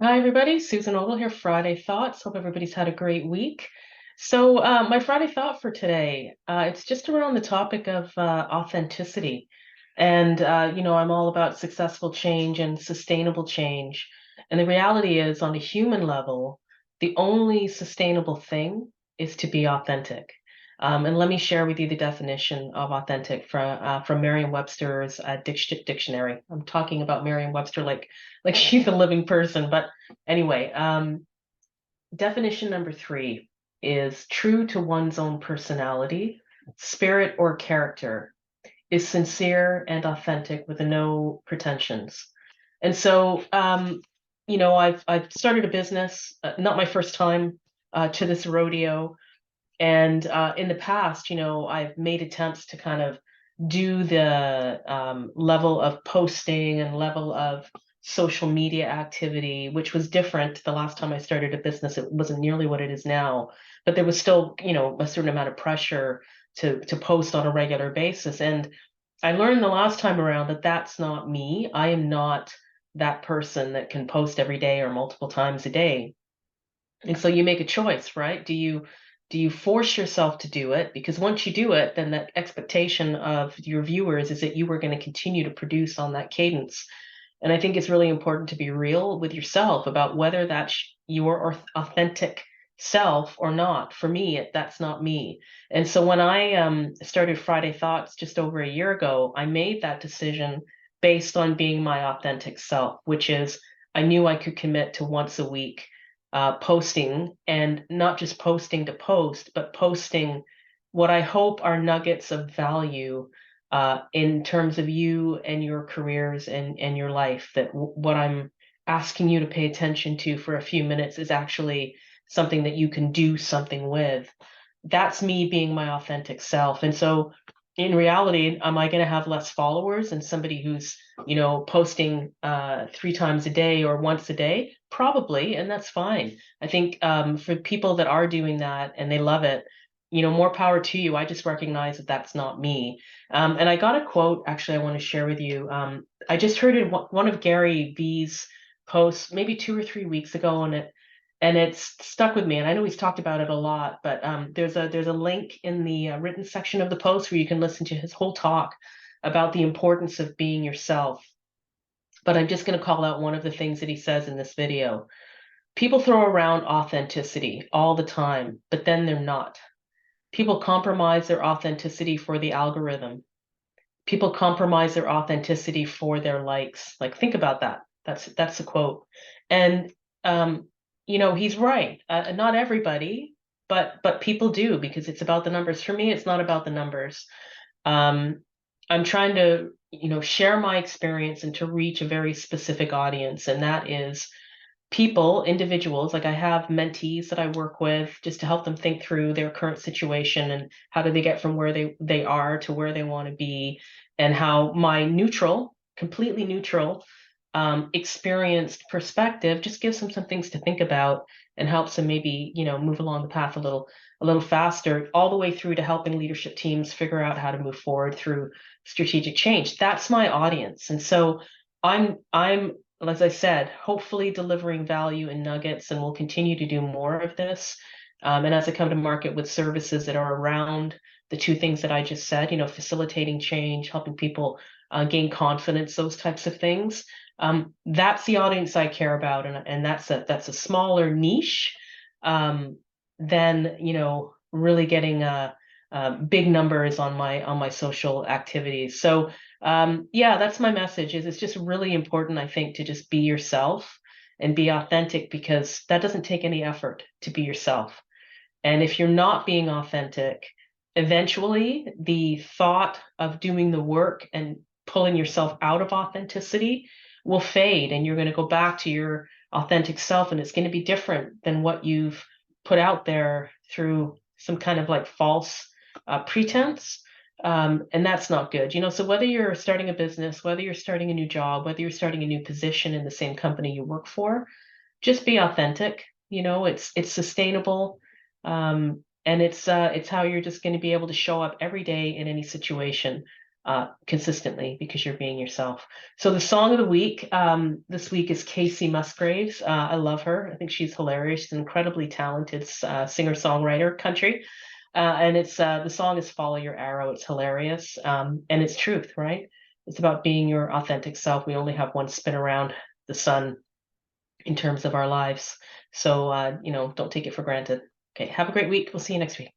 Hi, everybody. Susan Ogle here, Friday Thoughts. Hope everybody's had a great week. My Friday thought for today, it's just around the topic of authenticity. I'm all about successful change and sustainable change. And the reality is, on a human level, the only sustainable thing is to be authentic. And let me share with you the definition of authentic from Merriam-Webster's dictionary. I'm talking about Merriam-Webster like she's a living person, but anyway, definition number three is true to one's own personality, spirit, or character, is sincere and authentic with no pretensions. And so, I've started a business, not my first time to this rodeo. And in the past, I've made attempts to kind of do the level of posting and level of social media activity, which was different the last time I started a business. It wasn't nearly what it is now, but there was still, a certain amount of pressure to post on a regular basis. And I learned the last time around that that's not me. I am not that person that can post every day or multiple times a day. And so you make a choice, right? Do you force yourself to do it? Because once you do it, then that expectation of your viewers is that you are going to continue to produce on that cadence. And I think it's really important to be real with yourself about whether that's your authentic self or not. For me, that's not me. And so when I started Friday Thoughts just over a year ago, I made that decision based on being my authentic self, which is I knew I could commit to once a week posting, and not just posting to post, but posting what I hope are nuggets of value in terms of you and your careers and your life. That what I'm asking you to pay attention to for a few minutes is actually something that you can do something with. That's me being my authentic self. And so in reality, am I going to have less followers than somebody who's, posting 3 times a day or once a day? Probably, and that's fine. I think for people that are doing that and they love it, more power to you. I just recognize that that's not me. And I got a quote actually I want to share with you. I just heard it one of Gary V's posts maybe 2 or 3 weeks ago, and it's stuck with me. And I know he's talked about it a lot, but there's a link in the written section of the post where you can listen to his whole talk about the importance of being yourself. But I'm just going to call out one of the things that he says in this video. People throw around authenticity all the time, but then they're not. People compromise their authenticity for the algorithm. People compromise their authenticity for their likes. Like, think about that. That's a quote. And he's right. Not everybody, but people do, because it's about the numbers. For me, it's not about the numbers. Um, I'm trying to, share my experience and to reach a very specific audience, and that is people, individuals. Like, I have mentees that I work with just to help them think through their current situation and how do they get from where they are to where they want to be, and how my neutral, completely neutral, experienced perspective just gives them some things to think about and helps them maybe, move along the path a little faster, all the way through to helping leadership teams figure out how to move forward through strategic change. That's my audience. And so I'm as I said, hopefully delivering value and nuggets, and we'll continue to do more of this. And as I come to market with services that are around the two things that I just said, facilitating change, helping people gain confidence, those types of things. That's the audience I care about, and that's a smaller niche than really getting big numbers on my social activities. So yeah, that's my message. Is it's just really important, I think, to just be yourself and be authentic, because that doesn't take any effort to be yourself. And if you're not being authentic, eventually the thought of doing the work and pulling yourself out of authenticity will fade, and you're going to go back to your authentic self, and it's going to be different than what you've put out there through some kind of like false pretense. And that's not good. So whether you're starting a business, whether you're starting a new job, whether you're starting a new position in the same company you work for, just be authentic. It's sustainable. And it's how you're just going to be able to show up every day in any situation. consistently because you're being yourself. So the song of the week this week is Casey Musgraves. I love her. I think she's hilarious. She's an incredibly talented singer-songwriter, country. And it's the song is Follow Your Arrow. It's hilarious. And it's truth, right? It's about being your authentic self. We only have one spin around the sun in terms of our lives. So, don't take it for granted. Okay, have a great week. We'll see you next week.